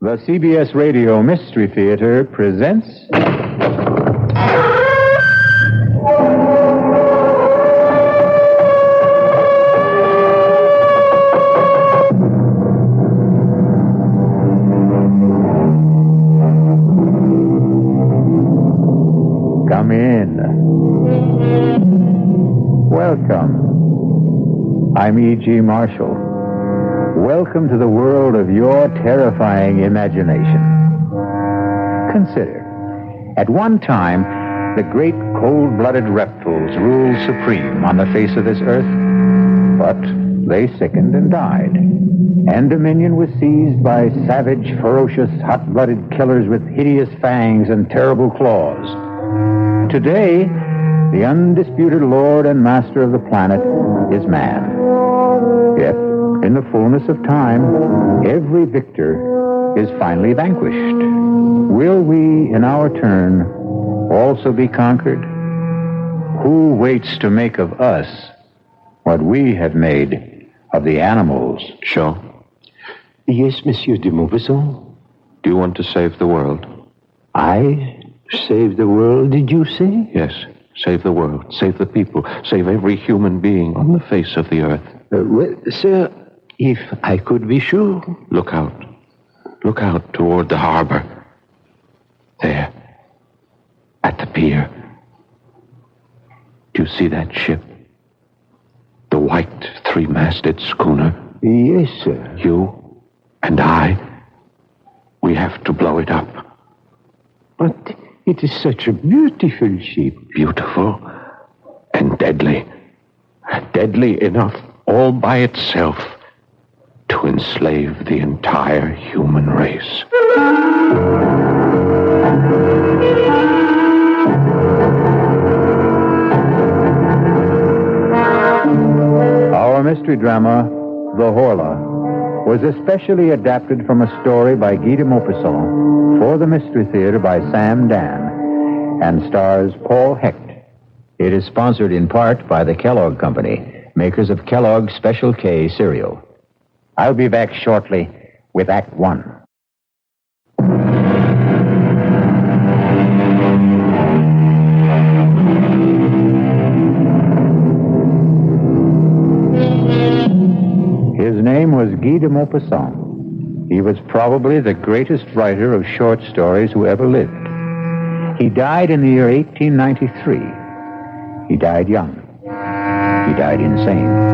The CBS Radio Mystery Theater presents... Come in. Welcome. I'm E.G. Marshall. Welcome to the world of your terrifying imagination. Consider, at one time, the great cold-blooded reptiles ruled supreme on the face of this earth, but they sickened and died, and dominion was seized by savage, ferocious, hot-blooded killers with hideous fangs and terrible claws. Today, the undisputed lord and master of the planet is man. Yet, in the fullness of time, every victor is finally vanquished. Will we, in our turn, also be conquered? Who waits to make of us what we have made of the animals? Sure. Yes, Monsieur de Maupassant. Do you want to save the world? I save the world, did you say? Yes. Save the world. Save the people. Save every human being on the face of the earth. Well, sir, if I could be sure. Look out. Look out toward the harbor. There. At the pier. Do you see that ship? The white three-masted schooner? Yes, sir. You and I, we have to blow it up. But it is such a beautiful ship. Beautiful and deadly. Deadly enough all by itself to enslave the entire human race. Our mystery drama, The Horla, was especially adapted from a story by Guy de Maupassant for the Mystery Theater by Sam Dan and stars Paul Hecht. It is sponsored in part by the Kellogg Company, makers of Kellogg's Special K cereal. I'll be back shortly with Act One. His name was Guy de Maupassant. He was probably the greatest writer of short stories who ever lived. He died in the year 1893. He died young. He died insane.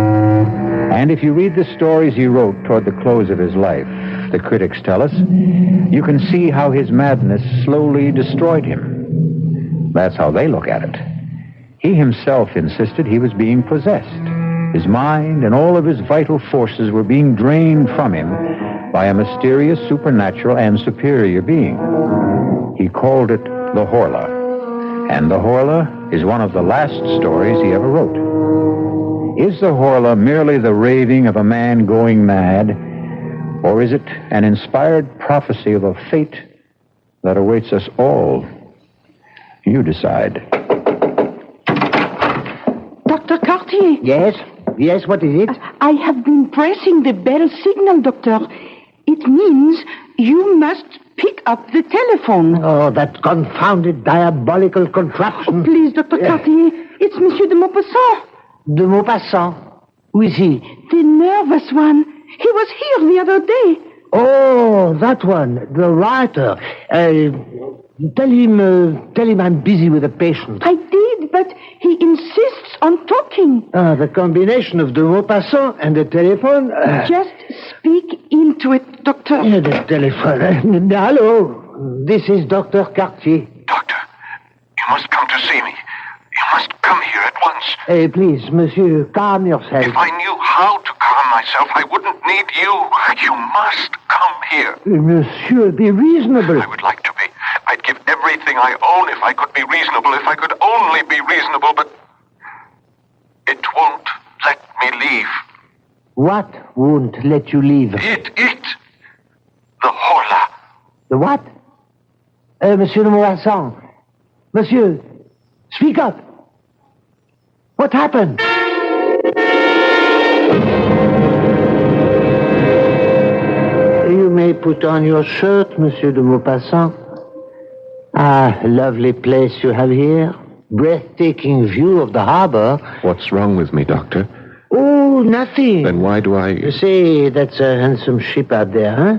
And if you read the stories he wrote toward the close of his life, the critics tell us, you can see how his madness slowly destroyed him. That's how they look at it. He himself insisted he was being possessed. His mind and all of his vital forces were being drained from him by a mysterious, supernatural, and superior being. He called it the Horla. And the Horla is one of the last stories he ever wrote. Is the Horla merely the raving of a man going mad, or is it an inspired prophecy of a fate that awaits us all? You decide. Dr. Cartier. Yes? Yes, what is it? I have been pressing the bell signal, Doctor. It means you must pick up the telephone. Oh, that confounded diabolical contraption. Oh, please, Dr. Cartier. It's Monsieur de Maupassant. De Maupassant? Who is he? The nervous one. He was here the other day. Oh, that one, the writer. Tell him I'm busy with a patient. I did, but he insists on talking. The combination of de Maupassant and the telephone. Just speak into it, Doctor. The telephone. Hello, this is Dr. Cartier. Doctor, you must come to see me. You must come here at once. Please, monsieur, calm yourself. If I knew how to calm myself, I wouldn't need you. You must come here. Monsieur, be reasonable. I would like to be. I'd give everything I own if I could be reasonable, if I could only be reasonable, but it won't let me leave. What won't let you leave? It. The Horla. The what? Monsieur de Maupassant. Monsieur, speak up. What happened? You may may put on your shirt, Monsieur de Maupassant. Ah, lovely place you have here. Breathtaking view of the harbor. What's wrong with me, Doctor? Oh, nothing. Then why do I... You see, that's a handsome ship out there, huh?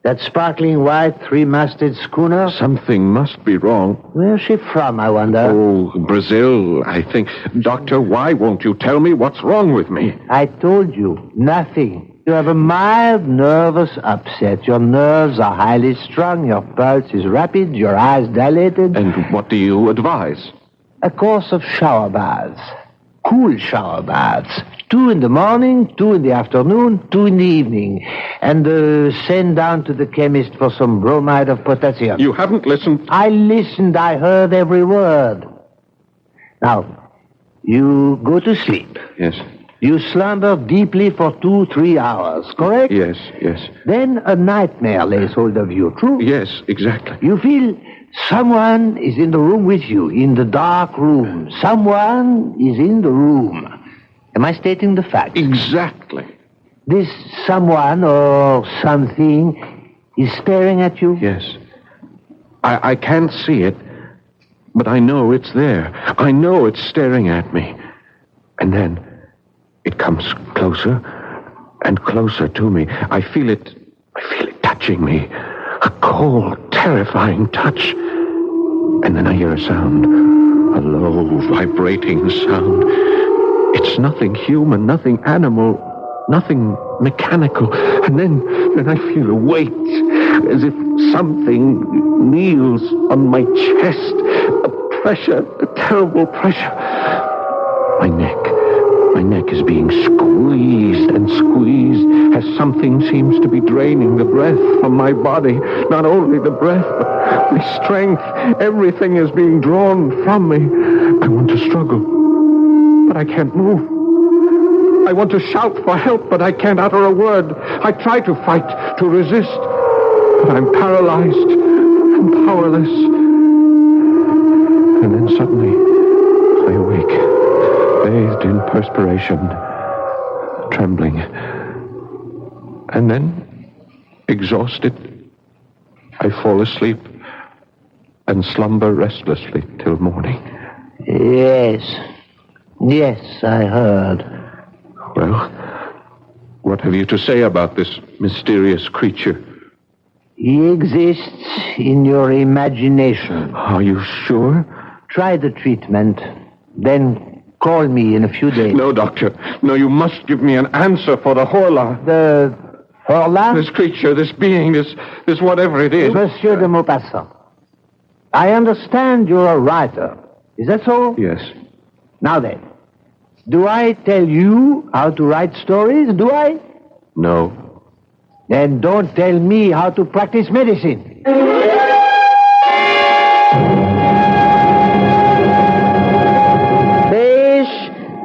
That sparkling white three-masted schooner. Something must be wrong. Where's she from, I wonder? Oh, Brazil, I think. Doctor, why won't you tell me what's wrong with me? I told you, nothing. You have a mild nervous upset. Your nerves are highly strung, your pulse is rapid, your eyes dilated. And what do you advise? A course of shower baths. Cool shower baths. 2 in the morning, 2 in the afternoon, 2 in the evening. And send down to the chemist for some bromide of potassium. You haven't listened. I listened. I heard every word. Now, you go to sleep. Yes. You slumber deeply for 2-3 hours, correct? Yes. Then a nightmare lays hold of you, true? Yes, exactly. You feel someone is in the room with you, in the dark room. Someone is in the room. Am I stating the fact? Exactly. This someone or something is staring at you? Yes. I can't see it, but I know it's there. I know it's staring at me. And then it comes closer and closer to me. I feel it touching me. A cold, terrifying touch. And then I hear a sound. A low, vibrating sound. It's nothing human, nothing animal, nothing mechanical. And then I feel a weight, as if something kneels on my chest. A pressure, a terrible pressure. My neck is being squeezed and squeezed as something seems to be draining the breath from my body. Not only the breath, but my strength. Everything is being drawn from me. I want to struggle, but I can't move. I want to shout for help, but I can't utter a word. I try to fight, to resist, but I'm paralyzed and powerless. And then suddenly, I awake, bathed in perspiration, trembling. And then, exhausted, I fall asleep and slumber restlessly till morning. Yes, I heard. Well, what have you to say about this mysterious creature? He exists in your imagination. Are you sure? Try the treatment, then call me in a few days. No, Doctor. No, you must give me an answer for the Horla. The Horla? This creature, this being, this whatever it is. Monsieur de Maupassant, I understand you're a writer. Is that so? Yes. Now then, do I tell you how to write stories? Do I? No. Then don't tell me how to practice medicine.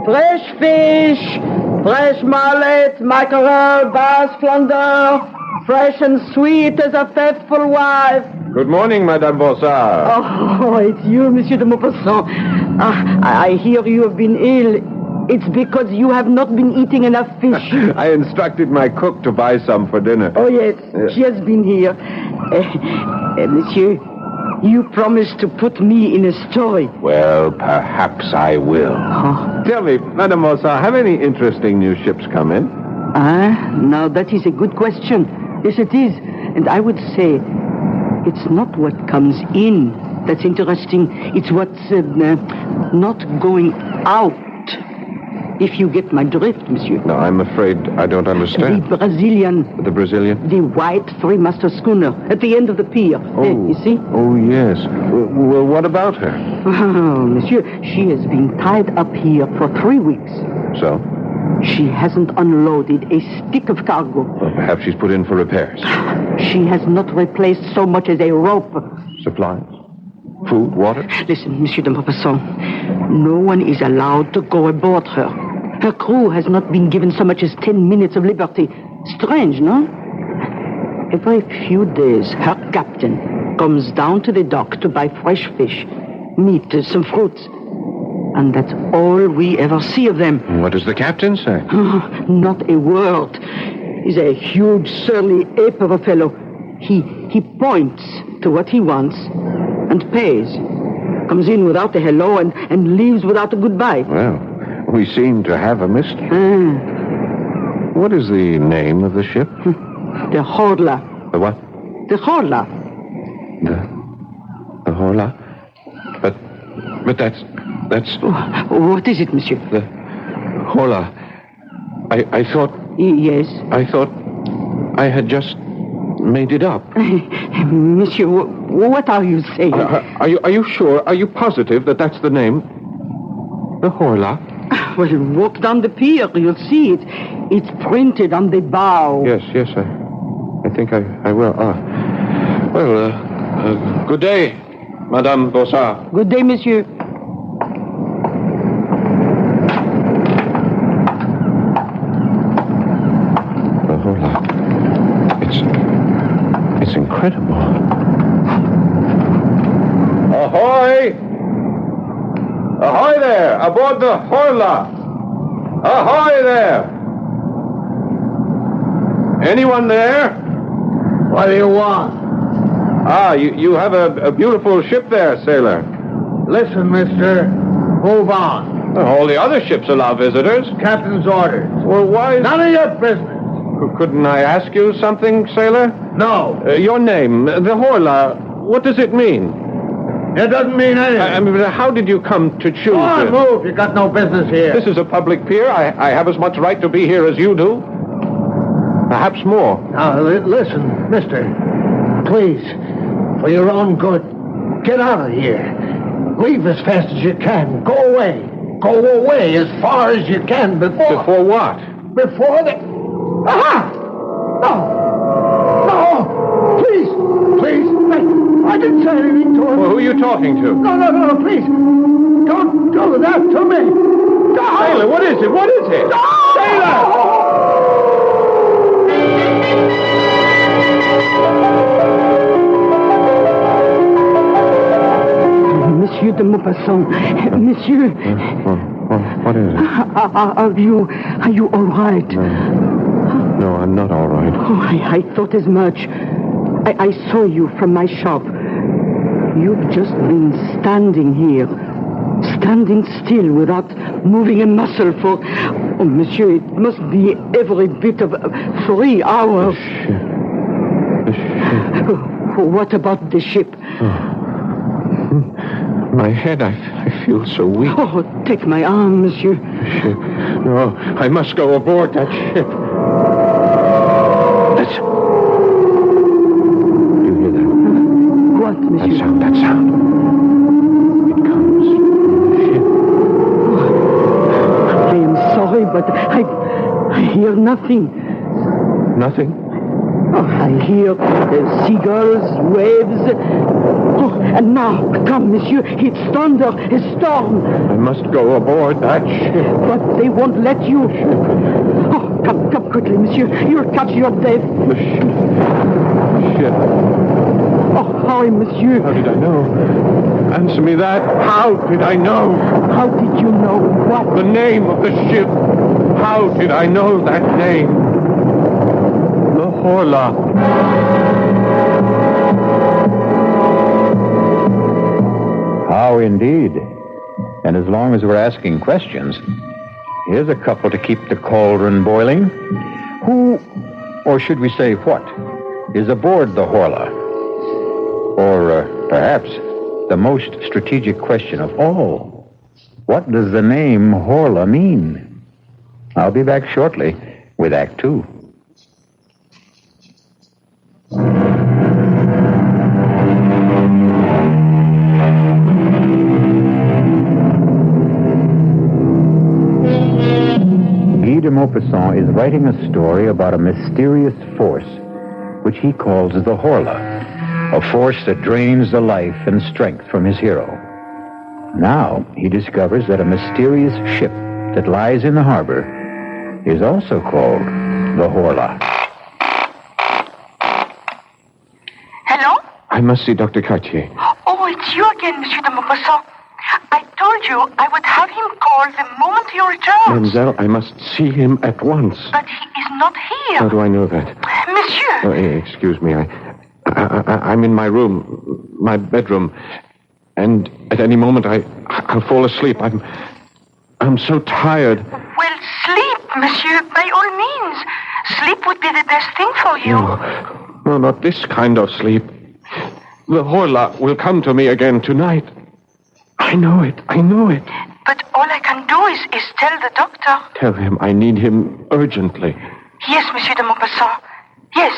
Fresh fish, fresh mullet, mackerel, bass, flounder, fresh and sweet as a faithful wife. Good morning, Madame Bossard. Oh, it's you, Monsieur de Maupassant. I hear you have been ill. It's because you have not been eating enough fish. I instructed my cook to buy some for dinner. Oh, yes, she has been here. Monsieur, you promised to put me in a story. Well, perhaps I will. Oh. Tell me, Madame Bossard, have any interesting new ships come in? Now that is a good question. Yes, it is. And I would say it's not what comes in that's interesting. It's what's not going out. If you get my drift, monsieur. No, I'm afraid I don't understand. The Brazilian. The Brazilian? The white three-master schooner at the end of the pier. You see? Oh, yes. Well, what about her? Oh, monsieur, she has been tied up here for 3 weeks. So? She hasn't unloaded a stick of cargo. Well, perhaps she's put in for repairs. She has not replaced so much as a rope. Supplies? Food? Water? Listen, Monsieur de Maupassant, no one is allowed to go aboard her. Her crew has not been given so much as 10 minutes of liberty. Strange, no? Every few days, her captain comes down to the dock to buy fresh fish, meat, some fruits. And that's all we ever see of them. What does the captain say? Not a word. He's a huge, surly ape of a fellow. He points to what he wants and pays. Comes in without a hello and leaves without a goodbye. Well, we seem to have a mystery. What is the name of the ship? The Horla. The what? The Horla. The Horla? But that's... What is it, monsieur? The Horla. I thought... Yes? I thought I had just made it up. Monsieur, what are you saying? Are you sure? Are you positive that that's the name? The Horla? Well, walk down the pier. You'll see it. It's printed on the bow. Yes, I think I will. Good day, Madame Bossard. Good day, monsieur. The Horla. It's incredible. Ahoy! Ahoy there! Aboard the Horla! Ahoy there! Anyone there? What do you want? You have a beautiful ship there, sailor. Listen, mister. Move on. All the other ships allow visitors. Captain's orders. Well, why... None of your business. Couldn't I ask you something, sailor? No. Your name, the Horla, what does it mean? It doesn't mean anything. How did you come to choose Go on, it? move. You got no business here. This is a public pier. I have as much right to be here as you do. Perhaps more. Now, listen, mister. Please, for your own good, get out of here. Leave as fast as you can. Go away. Go away as far as you can before... Before what? Before the... Aha! No! No! Please! Please! I didn't say anything to him. Well, who are you talking to? No, please. Don't do that to me. No! Sailor, what is it? What is it? No! Sailor! Monsieur de Maupassant. Monsieur. What is it? Are you all right? No, I'm not all right. Oh, I thought as much. I saw you from my shop. You've just been standing here. Standing still without moving a muscle for... Oh, monsieur, it must be every bit of 3 hours. The ship. What about the ship? My head, I feel so weak. Oh, take my arm, monsieur. The ship. No, I must go aboard that ship. That's... Do you hear that? What, monsieur? That sound. It comes from the ship. I am sorry, but I hear nothing. Nothing? Oh, I hear seagulls, waves. Oh, and now, come, monsieur, it's thunder, a storm. I must go aboard that ship. But they won't let you. Oh, come quickly, monsieur. You'll catch your death. The ship. Oh, hurry, monsieur. How did I know? Answer me that. How did I know? How did you know what? The name of the ship. How did I know that name? The Horla. How indeed. And as long as we're asking questions, here's a couple to keep the cauldron boiling. Who, or should we say what, is aboard the Horla? Or perhaps the most strategic question of all, what does the name Horla mean? I'll be back shortly with Act Two. Guy de Maupassant is writing a story about a mysterious force which he calls the Horla, a force that drains the life and strength from his hero. Now he discovers that a mysterious ship that lies in the harbor is also called the Horla. Hello? I must see Dr. Cartier. Oh, it's you again, Monsieur de Maupassant. I told told you I would have him called the moment he returns. Mademoiselle, I must see him at once. But he is not here. How do I know that? Monsieur. Excuse me. I'm in my room, my bedroom, and at any moment I'll fall asleep. I'm so tired. Well, sleep, monsieur, by all means. Sleep would be the best thing for you. No, not this kind of sleep. The Horla will come to me again tonight. I know it. But all I can do is tell the doctor. Tell him I need him urgently. Yes, Monsieur de Maupassant. Yes.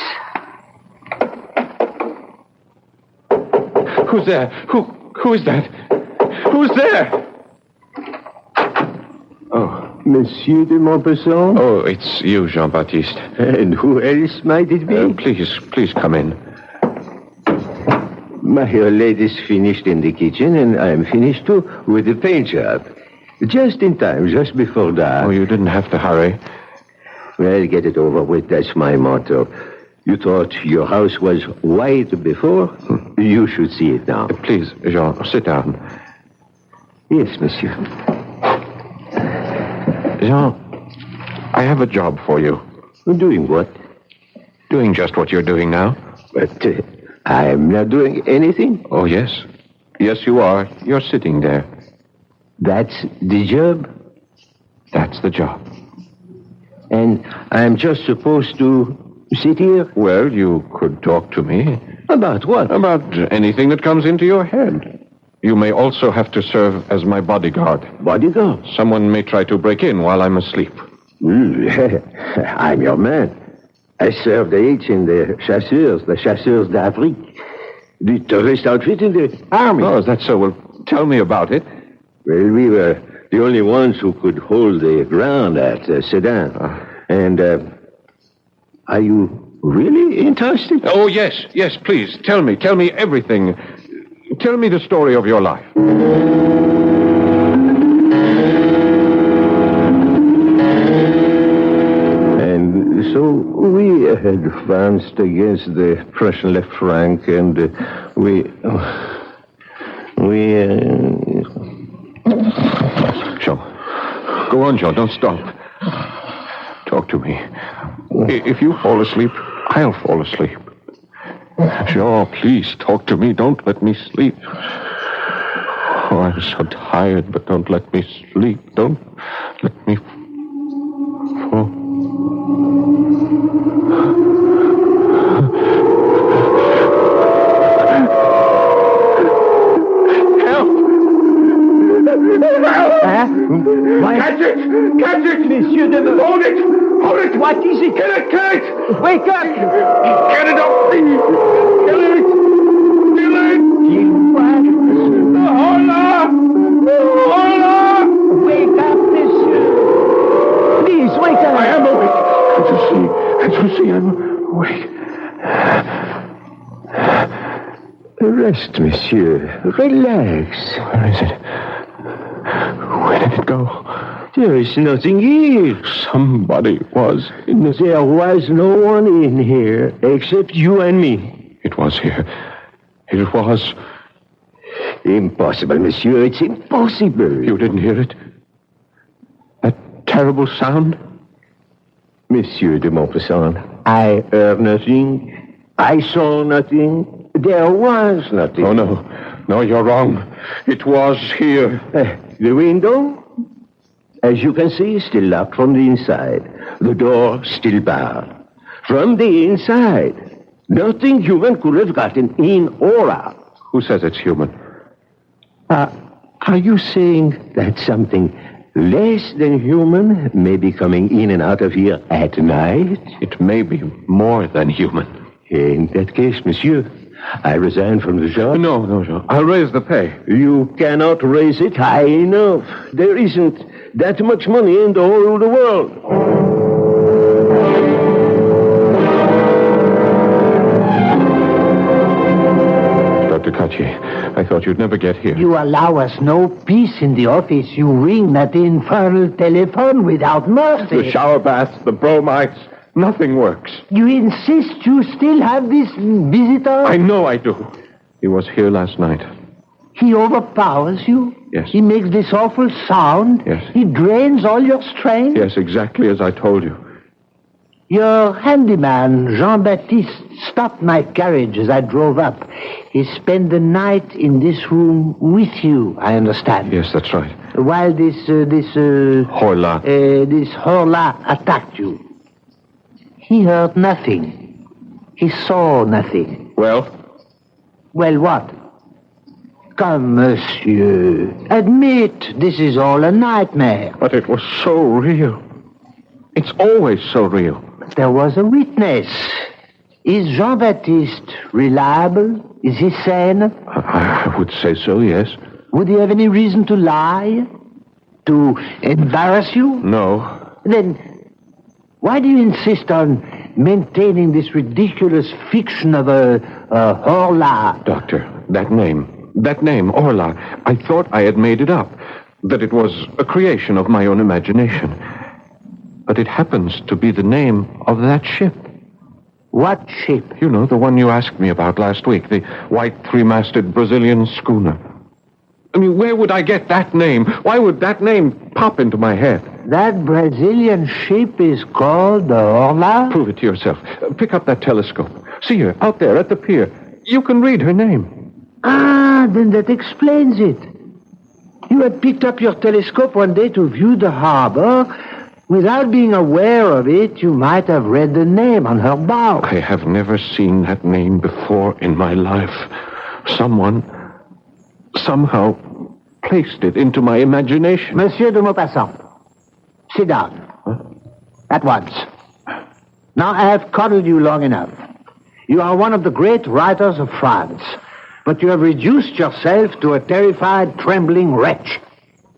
Who's there? Who is that? Who's there? Oh. Monsieur de Maupassant? Oh, it's you, Jean-Baptiste. And who else might it be? Please come in. My lady's finished in the kitchen, and I'm finished, too, with the paint job. Just in time, just before dark. Oh, you didn't have to hurry. Well, get it over with, that's my motto. You thought your house was white before? You should see it now. Please, Jean, sit down. Yes, monsieur. Jean, I have a job for you. Doing what? Doing just what you're doing now. But I'm not doing anything. Oh, yes. Yes, you are. You're sitting there. That's the job? That's the job. And I'm just supposed to sit here? Well, you could talk to me. About what? About anything that comes into your head. You may also have to serve as my bodyguard. Bodyguard? Someone may try to break in while I'm asleep. I'm your man. I served age in the Chasseurs d'Afrique. The tourist outfit in the army. Oh, is that so? Well, tell me about it. Well, we were the only ones who could hold the ground at Sedan. And, are you really interested? Oh, yes, please. Tell me everything. Tell me the story of your life. And so we advanced against the Prussian left flank, and Jean. Go on, Jean. Don't stop. Talk to me. If you fall asleep, I'll fall asleep. Jean, please talk to me. Don't let me sleep. Oh, I'm so tired, but don't let me sleep. Don't let me fall. Catch it! Monsieur de... Hold it! What is it? Get it! Wake up! Get it up, please! Kill it! What? Horla! Wake up, monsieur! Please, wake up! I am awake. Can't you see I'm awake? Rest, monsieur. Relax. Where is it? Where did it go? There is nothing here. Somebody was in this. There was no one in here except you and me. It was here. It was. Impossible, monsieur. It's impossible. You didn't hear it? That terrible sound? Monsieur de Maupassant, I heard nothing. I saw nothing. There was nothing. Oh, no. No, you're wrong. It was here. The window, as you can see, is still locked from the inside. The door still barred. From the inside, nothing human could have gotten in or out. Who says it's human? Are you saying that something less than human may be coming in and out of here at night? It may be more than human. In that case, monsieur, I resign from the job. No, Jean. I'll raise the pay. You cannot raise it high enough. There isn't that much money in the whole of the world. Dr. Cartier, I thought you'd never get here. You allow us no peace in the office. You ring that infernal telephone without mercy. The shower baths, the bromides, nothing works. You insist you still have this visitor? I know I do. He was here last night. He overpowers you? Yes. He makes this awful sound? Yes. He drains all your strength? Yes, exactly as I told you. Your handyman, Jean-Baptiste, stopped my carriage as I drove up. He spent the night in this room with you, I understand. Yes, that's right. While this Horla. Horla attacked you. He heard nothing. He saw nothing. Well? Well, what? Come, monsieur. Admit this is all a nightmare. But it was so real. It's always so real. There was a witness. Is Jean-Baptiste reliable? Is he sane? I would say so, yes. Would he have any reason to lie? To embarrass you? No. Then why do you insist on maintaining this ridiculous fiction of a Horla? Doctor, that name, Horla, I thought I had made it up. That it was a creation of my own imagination. But it happens to be the name of that ship. What ship? You know, the one you asked me about last week, the white three-masted Brazilian schooner. I mean, where would I get that name? Why would that name pop into my head? That Brazilian ship is called the Horla? Prove it to yourself. Pick up that telescope. See her out there at the pier. You can read her name. Ah, then that explains it. You had picked up your telescope one day to view the harbor. Without being aware of it, you might have read the name on her bow. I have never seen that name before in my life. Someone somehow placed it into my imagination. Monsieur de Maupassant, sit down. Huh? At once. Now I have coddled you long enough. You are one of the great writers of France, but you have reduced yourself to a terrified, trembling wretch.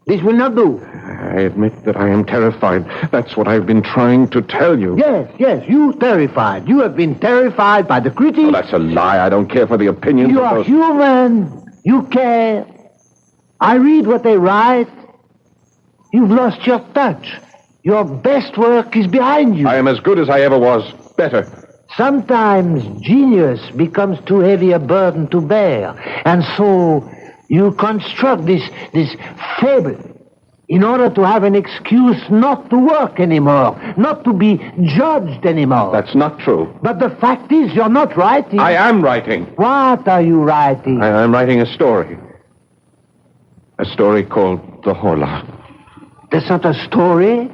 This will not do. I admit that I am terrified. That's what I've been trying to tell you. Yes, you terrified. You have been terrified by the critics. Oh, that's a lie. I don't care for the opinions You of are those... human. You care. I read what they write. You've lost your touch. Your best work is behind you. I am as good as I ever was. Better. Sometimes genius becomes too heavy a burden to bear. And so you construct this fable in order to have an excuse not to work anymore, not to be judged anymore. That's not true. But the fact is, you're not writing. I am writing. What are you writing? I'm writing a story. A story called The Horla. That's not a story.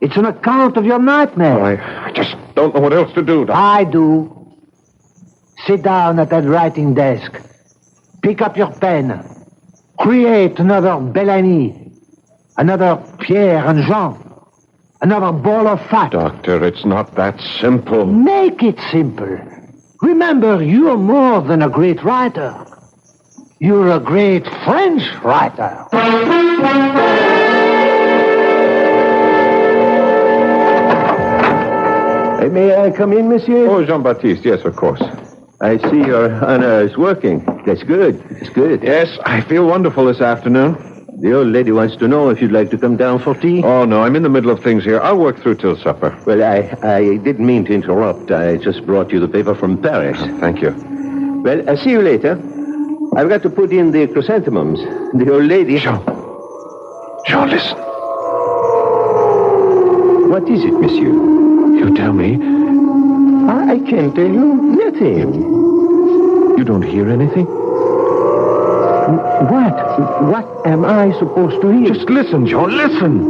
It's an account of your nightmare. I just don't know what else to do. I do. Sit down at that writing desk. Pick up your pen. Create another Bellamy. Another Pierre and Jean. Another ball of fat. Doctor, it's not that simple. Make it simple. Remember, you're more than a great writer. You're a great French writer. May I come in, monsieur? Oh, Jean-Baptiste, yes, of course. I see your honor is working. That's good. That's good. Yes, I feel wonderful this afternoon. The old lady wants to know if you'd like to come down for tea. Oh, no, I'm in the middle of things here. I'll work through till supper. Well, I didn't mean to interrupt. I just brought you the paper from Paris. Thank you. Well, I'll see you later. I've got to put in the chrysanthemums. The old lady... Jean, listen. What is it, monsieur? You tell me. I can't tell you nothing. You don't hear anything? What? What am I supposed to hear? Just listen, Jean, listen.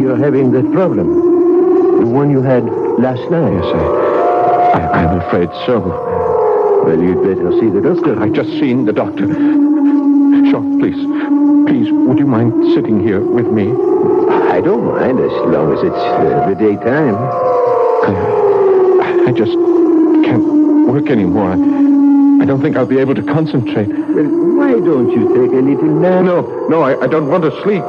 You're having that problem. The one you had last night. Yes, I'm afraid so. Well, you'd better see the doctor. I just seen the doctor. Jean, please, would you mind sitting here with me? I don't mind as long as it's the daytime. I just can't work anymore. I don't think I'll be able to concentrate. Well, why don't you take a little nap? No, I don't want to sleep.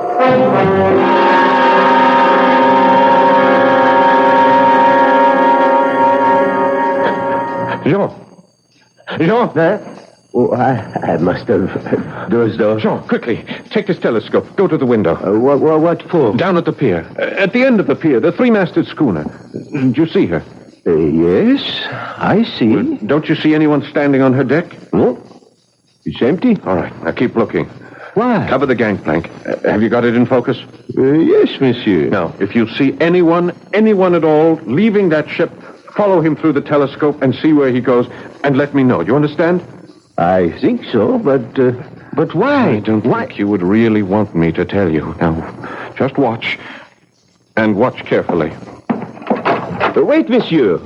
Jean! Huh? Oh, I must have dozed off. Jean, quickly, take this telescope. Go to the window. What for? Down at the pier. At the end of the pier, the three-masted schooner. Did you see her? Yes, I see. Well, don't you see anyone standing on her deck? No, it's empty. All right, now keep looking. Why? Cover the gangplank. Have you got it in focus? Yes, monsieur. Now, if you see anyone at all, leaving that ship, follow him through the telescope and see where he goes, and let me know. You understand? I think so, but why? I don't think you would really want me to tell you. Now, just watch. And watch carefully. Wait, monsieur.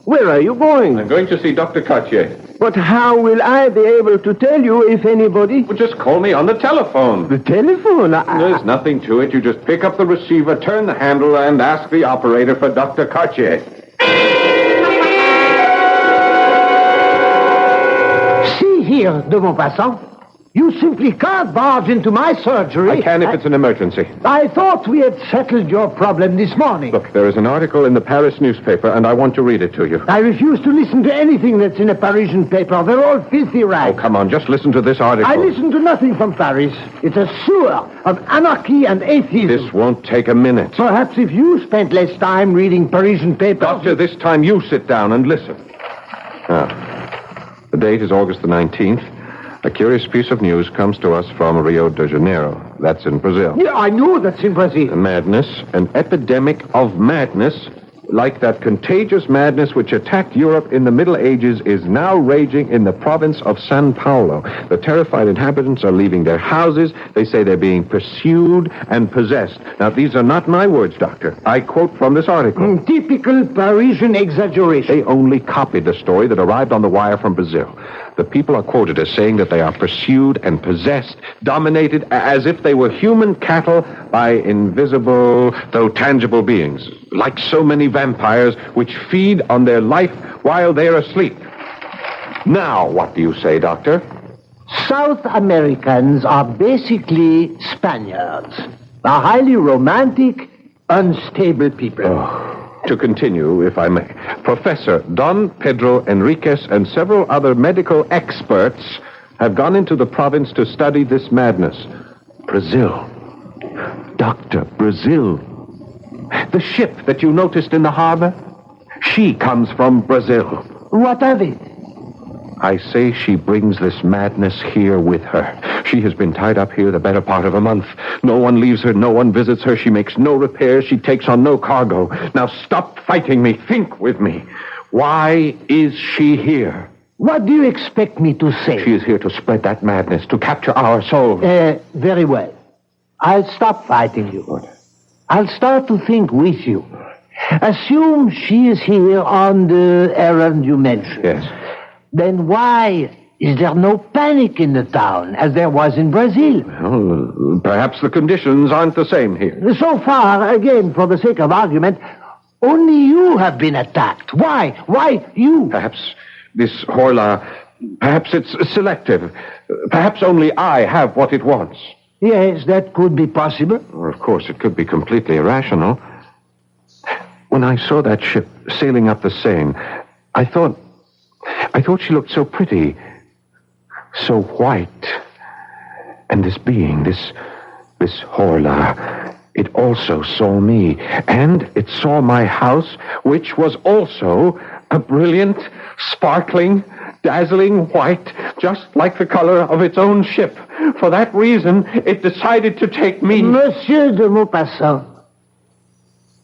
Where are you going? I'm going to see Dr. Cartier. But how will I be able to tell you if anybody... Well, just call me on the telephone. The telephone? There's nothing to it. You just pick up the receiver, turn the handle, and ask the operator for Dr. Cartier. See here, de Maupassant. You simply can't barge into my surgery. I can if it's an emergency. I thought we had settled your problem this morning. Look, there is an article in the Paris newspaper, and I want to read it to you. I refuse to listen to anything that's in a Parisian paper. They're all filthy rags. Oh, come on, just listen to this article. I listen to nothing from Paris. It's a sewer of anarchy and atheism. This won't take a minute. Perhaps if you spent less time reading Parisian papers... Doctor, this time you sit down and listen. Now, the date is August the 19th. A curious piece of news comes to us from Rio de Janeiro. That's in Brazil. Yeah, I know that's in Brazil. Madness, an epidemic of madness, like that contagious madness which attacked Europe in the Middle Ages, is now raging in the province of São Paulo. The terrified inhabitants are leaving their houses. They say they're being pursued and possessed. Now, these are not my words, Doctor. I quote from this article. Typical Parisian exaggeration. They only copied the story that arrived on the wire from Brazil. The people are quoted as saying that they are pursued and possessed, dominated as if they were human cattle by invisible, though tangible beings, like so many vampires which feed on their life while they're asleep. Now, what do you say, Doctor? South Americans are basically Spaniards. A highly romantic, unstable people. To continue, if I may, Professor Don Pedro Enriquez and several other medical experts have gone into the province to study this madness. Brazil. Doctor, Brazil. The ship that you noticed in the harbor, she comes from Brazil. What of it? I say she brings this madness here with her. She has been tied up here the better part of a month. No one leaves her, no one visits her. She makes no repairs, she takes on no cargo. Now stop fighting me, think with me. Why is she here? What do you expect me to say? She is here to spread that madness, to capture our souls. Very well. I'll stop fighting you. I'll start to think with you. Assume she is here on the errand you mentioned. Yes. Then why is there no panic in the town, as there was in Brazil? Well, perhaps the conditions aren't the same here. So far, again, for the sake of argument, only you have been attacked. Why? Why you? Perhaps this Horla, perhaps it's selective. Perhaps only I have what it wants. Yes, that could be possible. Or, of course, it could be completely irrational. When I saw that ship sailing up the Seine, I thought she looked so pretty, so white. And this being, this Horla, it also saw me. And it saw my house, which was also a brilliant, sparkling, dazzling white, just like the color of its own ship. For that reason, it decided to take me. Monsieur de Maupassant,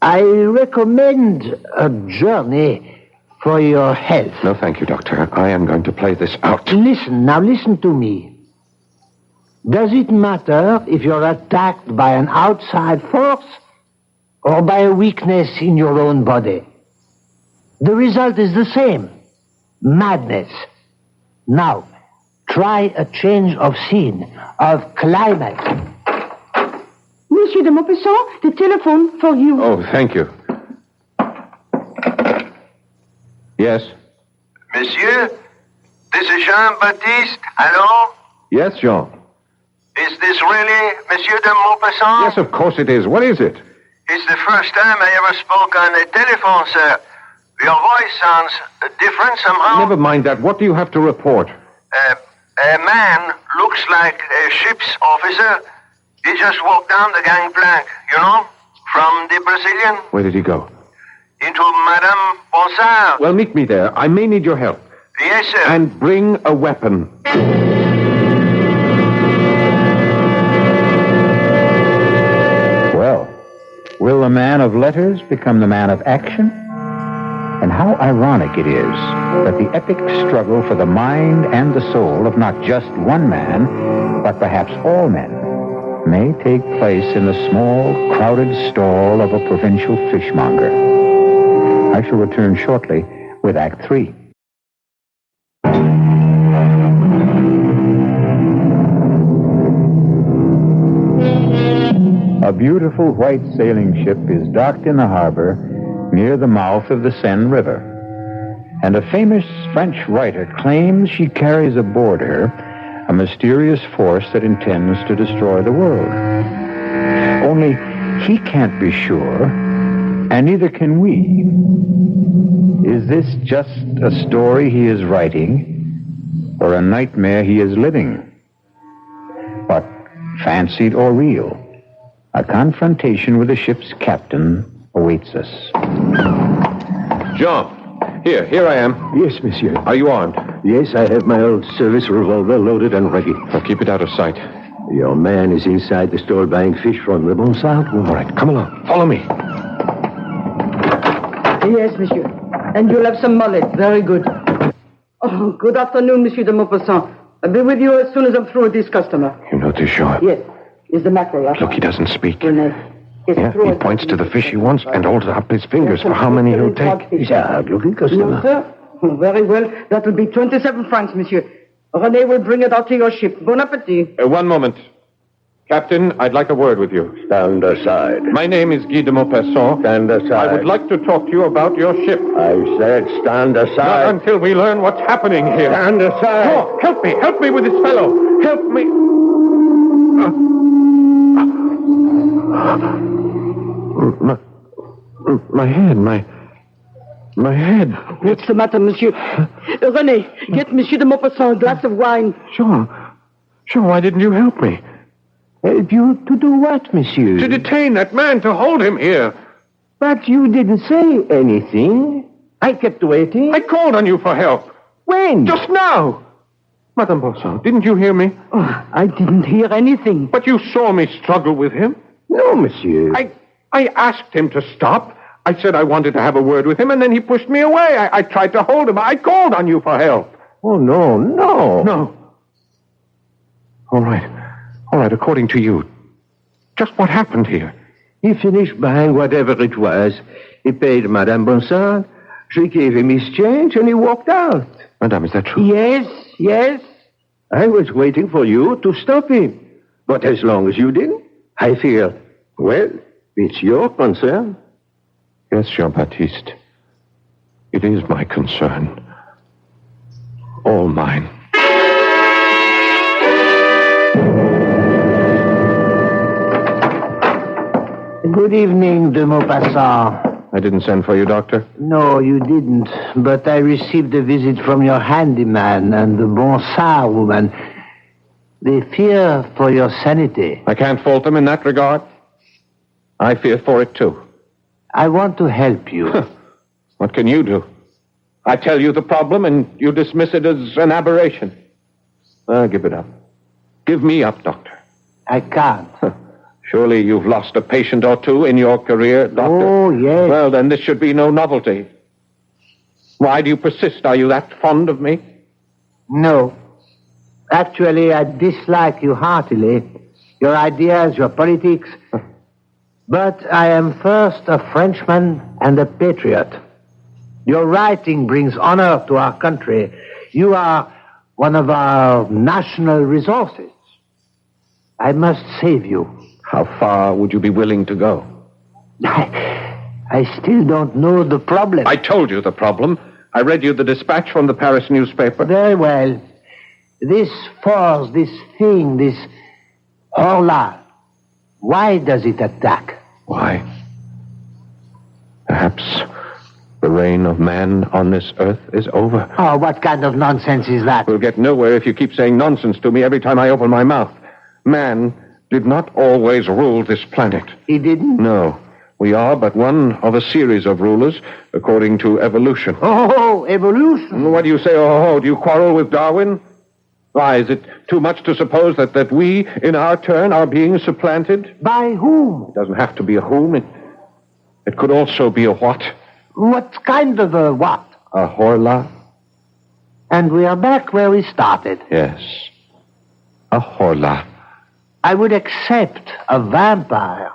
I recommend a journey for your health. No, thank you, Doctor. I am going to play this out. Listen to me. Does it matter if you're attacked by an outside force or by a weakness in your own body? The result is the same. Madness. Now, try a change of scene, of climate. Monsieur de Maupassant, the telephone for you. Oh, thank you. Yes? Monsieur, this is Jean-Baptiste. Hello? Yes, Jean. Is this really Monsieur de Maupassant? Yes, of course it is. What is it? It's the first time I ever spoke on the telephone, sir. Your voice sounds different somehow. Never mind that. What do you have to report? A man looks like a ship's officer. He just walked down the gangplank, you know, from the Brazilian. Where did he go? into Madame Bonsard. Well, meet me there. I may need your help. Yes, sir. And bring a weapon. Well, will the man of letters become the man of action? And how ironic it is that the epic struggle for the mind and the soul of not just one man, but perhaps all men, may take place in the small, crowded stall of a provincial fishmonger. I shall return shortly with Act 3. A beautiful white sailing ship is docked in the harbor near the mouth of the Seine River. And a famous French writer claims she carries aboard her a mysterious force that intends to destroy the world. Only he can't be sure, and neither can we. Is this just a story he is writing, or a nightmare he is living? But fancied or real, a confrontation with the ship's captain awaits us. Jean, here I am. Yes, monsieur. Are you armed? Yes, I have my old service revolver loaded and ready. Well, keep it out of sight. Your man is inside the store buying fish from the Bonsard. All right, come along. Follow me. Yes, monsieur. And you'll have some mullet. Very good. Oh, good afternoon, Monsieur de Maupassant. I'll be with you as soon as I'm through with this customer. You notice, Jean? Yes. Is the mackerel, huh? Look, he doesn't speak. Renee. Yes, Yeah, he points to the fish he wants and holds up his fingers for how many he'll take. He's a hard-looking No, customer. sir. Oh, very well. That'll be 27 francs, monsieur. René will bring it out to your ship. Bon appetit. One moment. Captain, I'd like a word with you. Stand aside. My name is Guy de Maupassant. Stand aside. I would like to talk to you about your ship. I said stand Not aside. until we learn what's happening here. Stand aside. Oh, help me with this fellow. Help me. My head. What's the matter, monsieur? René, get Monsieur de Maupassant a glass of wine. Jean, why didn't you help me? Help you to do what, monsieur? To detain that man, to hold him here. But you didn't say anything. I kept waiting. I called on you for help. When? Just now. Madame Bonsard, didn't you hear me? Oh, I didn't hear anything. But you saw me struggle with him. No, monsieur. I asked him to stop. I said I wanted to have a word with him, and then he pushed me away. I tried to hold him. I called on you for help. Oh, no. No. All right, according to you, just what happened here? He finished buying whatever it was. He paid Madame Bonsard. She gave him his change, and he walked out. Madame, is that true? Yes. I was waiting for you to stop him. But as long as you didn't, I feel, well, it's your concern. Yes, Jean-Baptiste. It is my concern. All mine. Good evening, de Maupassant. I didn't send for you, Doctor. No, you didn't. But I received a visit from your handyman and the Bonsard woman. They fear for your sanity. I can't fault them in that regard. I fear for it, too. I want to help you. What can you do? I tell you the problem, and you dismiss it as an aberration. Give it up. Give me up, Doctor. I can't. Surely you've lost a patient or two in your career, Doctor. Oh, yes. Well, then this should be no novelty. Why do you persist? Are you that fond of me? No. Actually, I dislike you heartily. Your ideas, your politics. But I am first a Frenchman and a patriot. Your writing brings honor to our country. You are one of our national resources. I must save you. How far would you be willing to go? I still don't know the problem. I told you the problem. I read you the dispatch from the Paris newspaper. Very well. This force, this thing, this Horla, why does it attack? Why? Perhaps the reign of man on this earth is over. Oh, what kind of nonsense is that? We'll get nowhere if you keep saying nonsense to me every time I open my mouth. Man did not always rule this planet. He didn't? No. We are but one of a series of rulers, according to evolution. Oh, evolution. What do you say, oh, do you quarrel with Darwin? Why, is it too much to suppose that we, in our turn, are being supplanted? By whom? It doesn't have to be a whom. It could also be a what. What kind of a what? A Horla. And we are back where we started. Yes. A Horla. I would accept a vampire,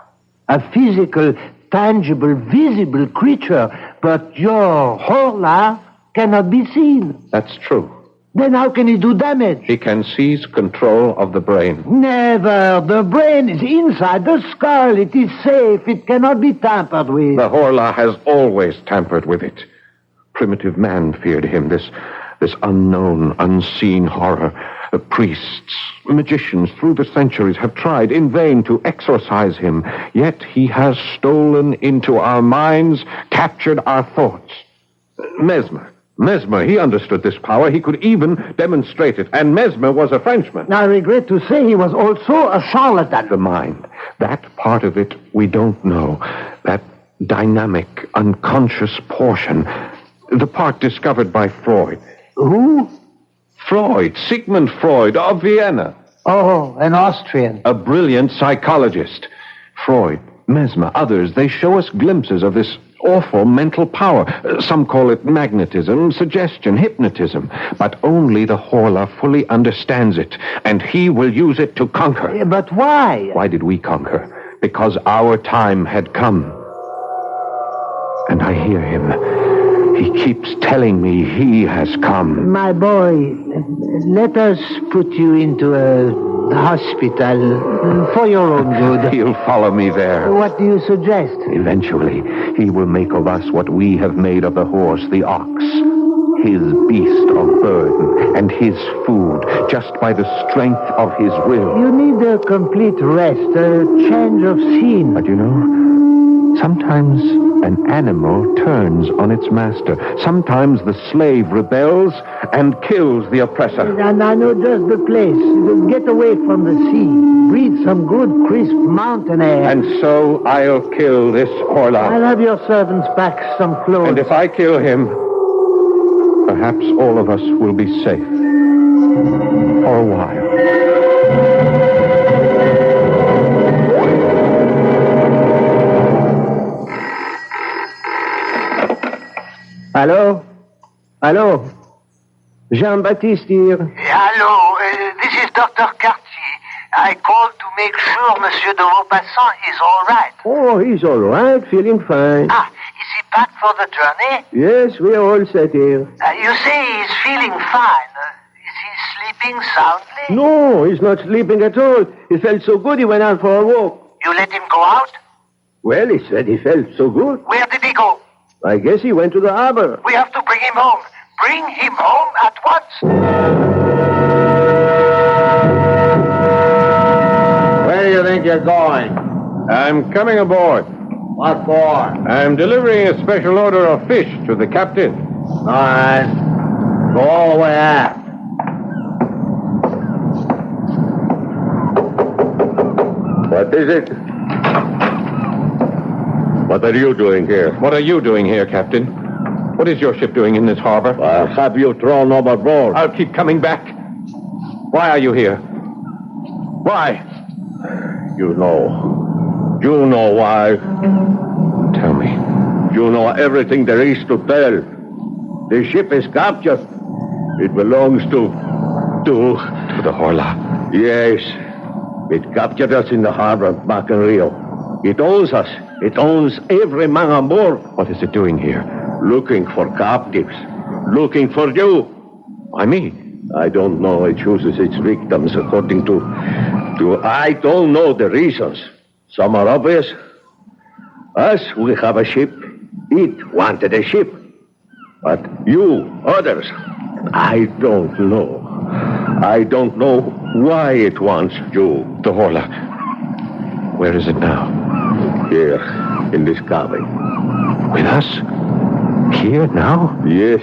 a physical, tangible, visible creature, but your Horla cannot be seen. That's true. Then how can he do damage? He can seize control of the brain. Never. The brain is inside the skull. It is safe. It cannot be tampered with. The Horla has always tampered with it. Primitive man feared him, this unknown, unseen horror. The priests, magicians through the centuries have tried in vain to exorcise him, yet he has stolen into our minds, captured our thoughts. Mesmer, he understood this power. He could even demonstrate it. And Mesmer was a Frenchman. I regret to say he was also a charlatan. The mind, that part of it we don't know. That dynamic, unconscious portion. The part discovered by Freud. Who? Freud, Sigmund Freud of Vienna. Oh, an Austrian. A brilliant psychologist. Freud, Mesmer, others, they show us glimpses of this awful mental power. Some call it magnetism, suggestion, hypnotism. But only the Horla fully understands it, and he will use it to conquer. But why? Why did we conquer? Because our time had come. And I hear him. He keeps telling me he has come. My boy, let us put you into a hospital for your own good. He'll follow me there. What do you suggest? Eventually, he will make of us what we have made of the horse, the ox. His beast of burden and his food, just by the strength of his will. You need a complete rest, a change of scene. But you know, sometimes an animal turns on its master. Sometimes the slave rebels and kills the oppressor. And I know just the place. Get away from the sea. Breathe some good, crisp mountain air. And so I'll kill this Horla. I'll have your servants pack some clothes. And if I kill him, perhaps all of us will be safe. For a while. Hello? Hello? Jean-Baptiste here. Hello, this is Dr. Cartier. I called to make sure Monsieur de Maupassant is all right. Oh, he's all right, feeling fine. Ah, is he back for the journey? Yes, we're all set here. You say he's feeling fine. Is he sleeping soundly? No, he's not sleeping at all. He felt so good he went out for a walk. You let him go out? Well, he said he felt so good. Where did he go? I guess he went to the harbor. We have to bring him home. Bring him home at once. Where do you think you're going? I'm coming aboard. What for? I'm delivering a special order of fish to the captain. All right. Go all the way aft. What is it? What are you doing here? What are you doing here, Captain? What is your ship doing in this harbor? I'll have you thrown overboard. I'll keep coming back. Why are you here? Why? You know. You know why. Tell me. You know everything there is to tell. The ship is captured. It belongs to the Horla. Yes. It captured us in the harbor back in Rio. It owns us. It owns every man on board. What is it doing here? Looking for captives. Looking for you. Why me? I don't know. It chooses its victims according to... I don't know the reasons. Some are obvious. Us, we have a ship. It wanted a ship. But you, others, I don't know. I don't know why it wants you. The Horla. Where is it now? Here, in this cabin. With us? Here, now? Yes.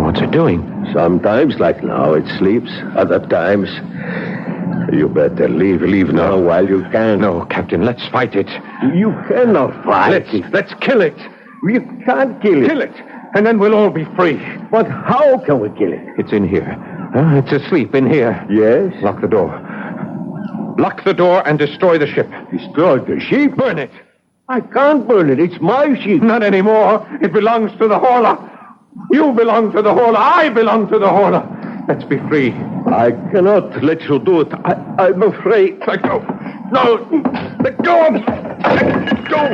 What's it doing? Sometimes, like now, it sleeps. Other times, You better leave now while you can. No, Captain, let's fight it. You cannot fight it. Let's kill it. You can't kill it. Kill it, and then we'll all be free. But how can we kill it? It's in here. It's asleep in here. Yes? Lock the door. Lock the door and destroy the ship. Destroy the ship? Burn it. I can't burn it. It's my ship. Not anymore. It belongs to the Horla. You belong to the Horla. I belong to the Horla. Let's be free. I cannot let you do it. I'm afraid. Let go. No. Let go. Let go.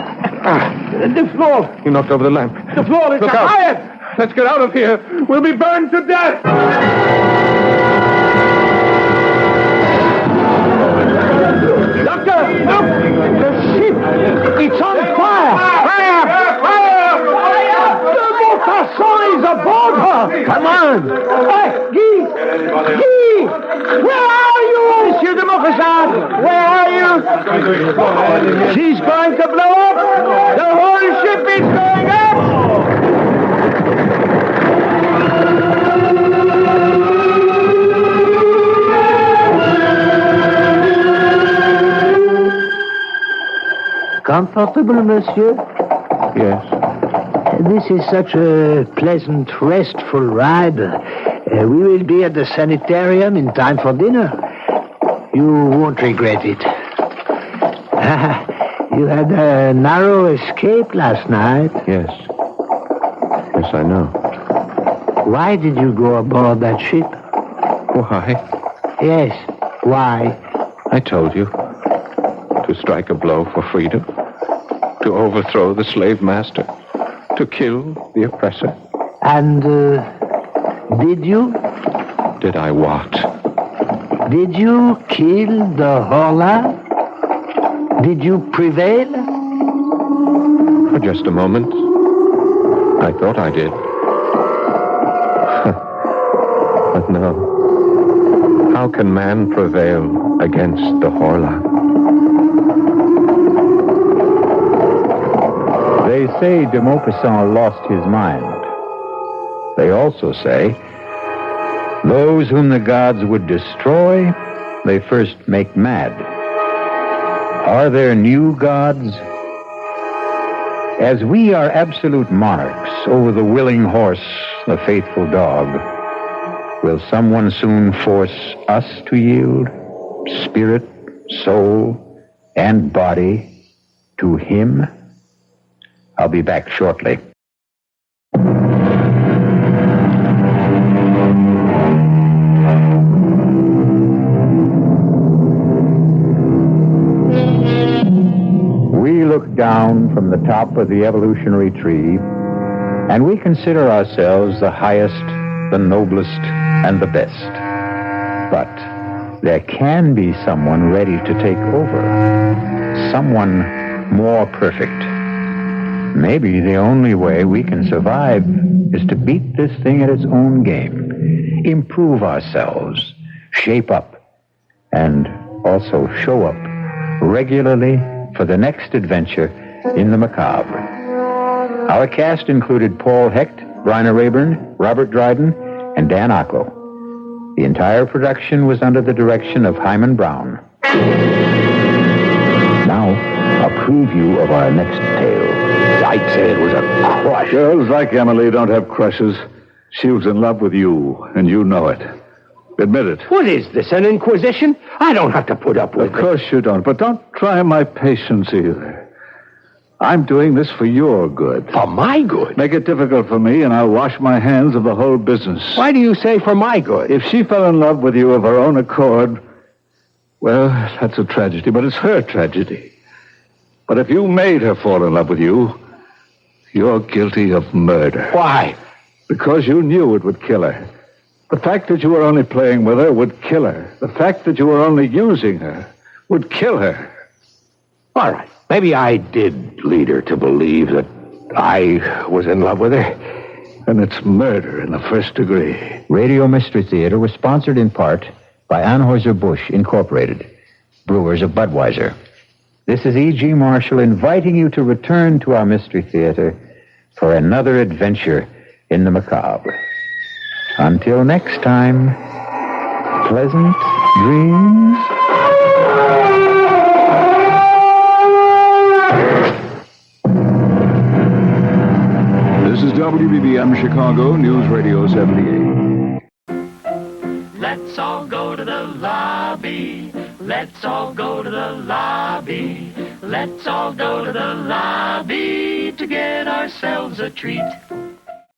The floor. You knocked over the lamp. The floor is Look out. fire. Let's get out of here. We'll be burned to death. Doctor, look. The ship. It's on fire. Fire. The Moccasin is aboard her. Come on. Hey, Guy. Where are you? Monsieur de Moccasin. Where are you? She's going to blow up. The whole ship is going up. Comfortable, monsieur? Yes. This is such a pleasant, restful ride. We will be at the sanitarium in time for dinner. You won't regret it. You had a narrow escape last night. Yes. Yes, I know. Why did you go aboard that ship? Why? Yes, why? I told you. To strike a blow for freedom. To overthrow the slave master. To kill the oppressor. And, did you? Did I what? Did you kill the Horla? Did you prevail? For just a moment. I thought I did. But no. How can man prevail against the Horla? They say de Maupassant lost his mind. They also say those whom the gods would destroy, they first make mad. Are there new gods? As we are absolute monarchs over the willing horse, the faithful dog, will someone soon force us to yield spirit, soul, and body to him? I'll be back shortly. We look down from the top of the evolutionary tree, and we consider ourselves the highest, the noblest, and the best. But there can be someone ready to take over, someone more perfect. Maybe the only way we can survive is to beat this thing at its own game, improve ourselves, shape up, and also show up regularly for the next adventure in the macabre. Our cast included Paul Hecht, Bryna Rayburn, Robert Dryden, and Dan Ocko. The entire production was under the direction of Hyman Brown. Now, a preview of our next tale. I'd say it was a crush. Girls like Emily don't have crushes. She was in love with you, and you know it. Admit it. What is this, an inquisition? I don't have to put up with Of course you don't, but don't try my patience either. I'm doing this for your good. For my good? Make it difficult for me, and I'll wash my hands of the whole business. Why do you say for my good? If she fell in love with you of her own accord, well, that's a tragedy, but it's her tragedy. But if you made her fall in love with you, you're guilty of murder. Why? Because you knew it would kill her. The fact that you were only playing with her would kill her. The fact that you were only using her would kill her. All right. Maybe I did lead her to believe that I was in love with her. And it's murder in the first degree. Radio Mystery Theater was sponsored in part by Anheuser-Busch Incorporated, brewers of Budweiser. This is E.G. Marshall inviting you to return to our Mystery Theater for another adventure in the macabre. Until next time, pleasant dreams. WBBM Chicago, News Radio 78. Let's all go to the lobby. Let's all go to the lobby. Let's all go to the lobby to get ourselves a treat.